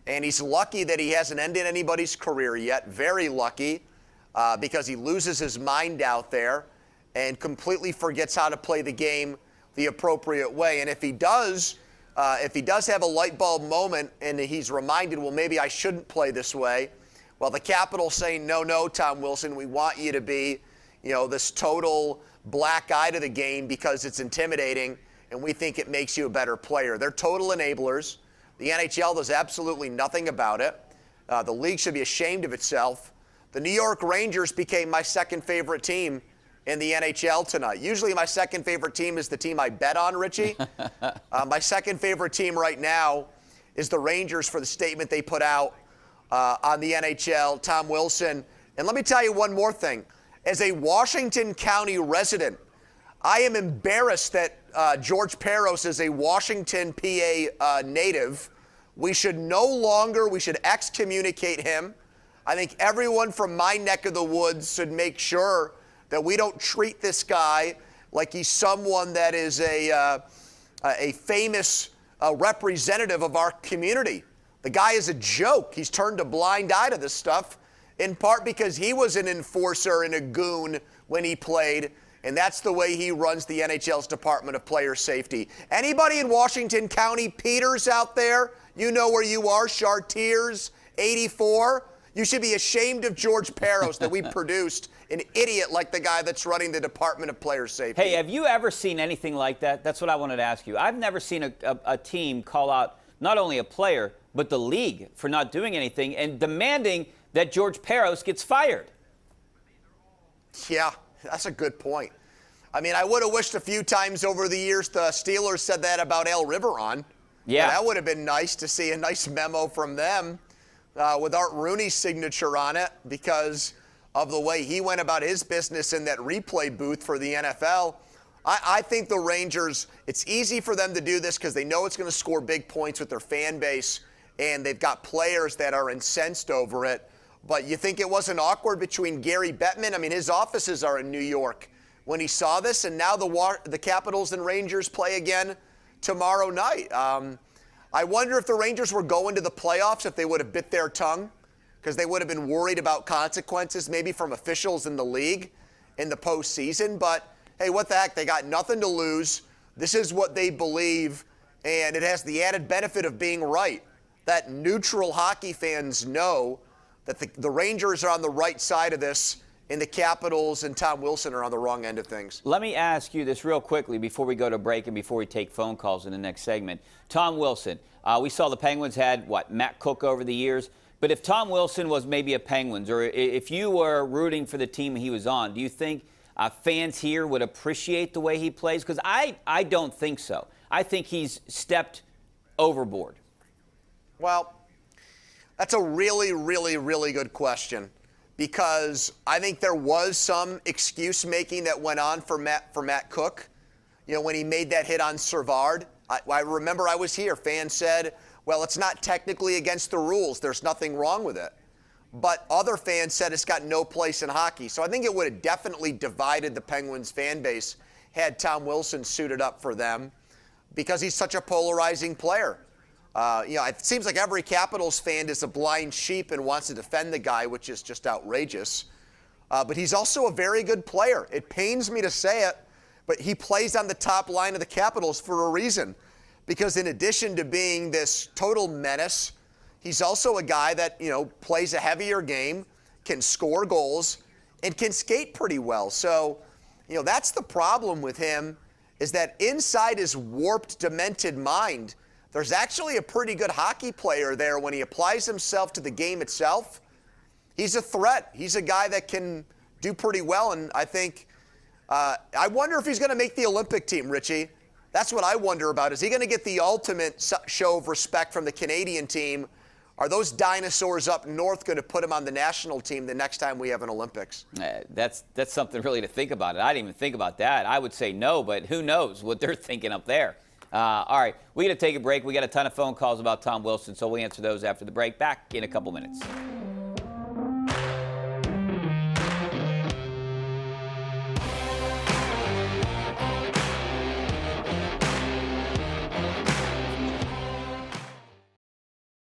And he's lucky that he hasn't ended anybody's career yet. Very lucky, because he loses his mind out there and completely forgets how to play the game the appropriate way. And if he does have a light bulb moment and he's reminded, well, maybe I shouldn't play this way, well, the Capitals saying, no, Tom Wilson, we want you to be, this total black eye to the game because it's intimidating, and we think it makes you a better player. They're total enablers. The NHL does absolutely nothing about it. The league should be ashamed of itself. The New York Rangers became my second favorite team in the NHL tonight. Usually my second favorite team is the team I bet on, Richie. My second favorite team right now is the Rangers for the statement they put out on the NHL, Tom Wilson. And let me tell you one more thing. As a Washington County resident, I am embarrassed that George Peros is a Washington, PA native. We should excommunicate him. I think everyone from my neck of the woods should make sure that we don't treat this guy like he's someone that is a famous representative of our community. The guy is a joke. He's turned a blind eye to this stuff, in part because he was an enforcer and a goon when he played, and that's the way he runs the NHL's Department of Player Safety. Anybody in Washington County, Peters out there, you know where you are, Chartiers, 84. You should be ashamed of George Peros that we produced an idiot like the guy that's running the Department of Player Safety. Hey, have you ever seen anything like that? That's what I wanted to ask you. I've never seen a team call out not only a player, but the league for not doing anything and demanding that George Peros gets fired. Yeah, that's a good point. I mean, I would have wished a few times over the years the Steelers said that about El Riveron. Yeah. That would have been nice to see a nice memo from them with Art Rooney's signature on it because of the way he went about his business in that replay booth for the NFL. I think the Rangers, it's easy for them to do this because they know it's going to score big points with their fan base, and they've got players that are incensed over it. But you think it wasn't awkward between Gary Bettman? I mean, his offices are in New York when he saw this, and now the Capitals and Rangers play again tomorrow night. I wonder if the Rangers were going to the playoffs if they would have bit their tongue, because they would have been worried about consequences maybe from officials in the league in the postseason. But, hey, what the heck? They got nothing to lose. This is what they believe, and it has the added benefit of being right. That neutral hockey fans know that the Rangers are on the right side of this, and the Capitals and Tom Wilson are on the wrong end of things. Let me ask you this real quickly before we go to break and before we take phone calls in the next segment. Tom Wilson, we saw the Penguins had, Matt Cook over the years. But if Tom Wilson was maybe a Penguins, or if you were rooting for the team he was on, do you think fans here would appreciate the way he plays? Because I don't think so. I think he's stepped overboard. Well, that's a really, really, really good question, because I think there was some excuse-making that went on for Matt Cook. When he made that hit on Servard, I remember I was here. Fans said, well, it's not technically against the rules. There's nothing wrong with it. But other fans said it's got no place in hockey. So I think it would have definitely divided the Penguins fan base had Tom Wilson suited up for them, because he's such a polarizing player. It seems like every Capitals fan is a blind sheep and wants to defend the guy, which is just outrageous. But he's also a very good player. It pains me to say it, but he plays on the top line of the Capitals for a reason. Because in addition to being this total menace, he's also a guy that, plays a heavier game, can score goals, and can skate pretty well. So, that's the problem with him, is that inside his warped, demented mind, there's actually a pretty good hockey player there when he applies himself to the game itself. He's a threat. He's a guy that can do pretty well, and I think I wonder if he's going to make the Olympic team, Richie. That's what I wonder about. Is he going to get the ultimate show of respect from the Canadian team? Are those dinosaurs up north going to put him on the national team the next time we have an Olympics? That's something really to think about. I didn't even think about that. I would say no, but who knows what they're thinking up there. All right, we got to take a break. We got a ton of phone calls about Tom Wilson, so we'll answer those after the break. Back in a couple minutes.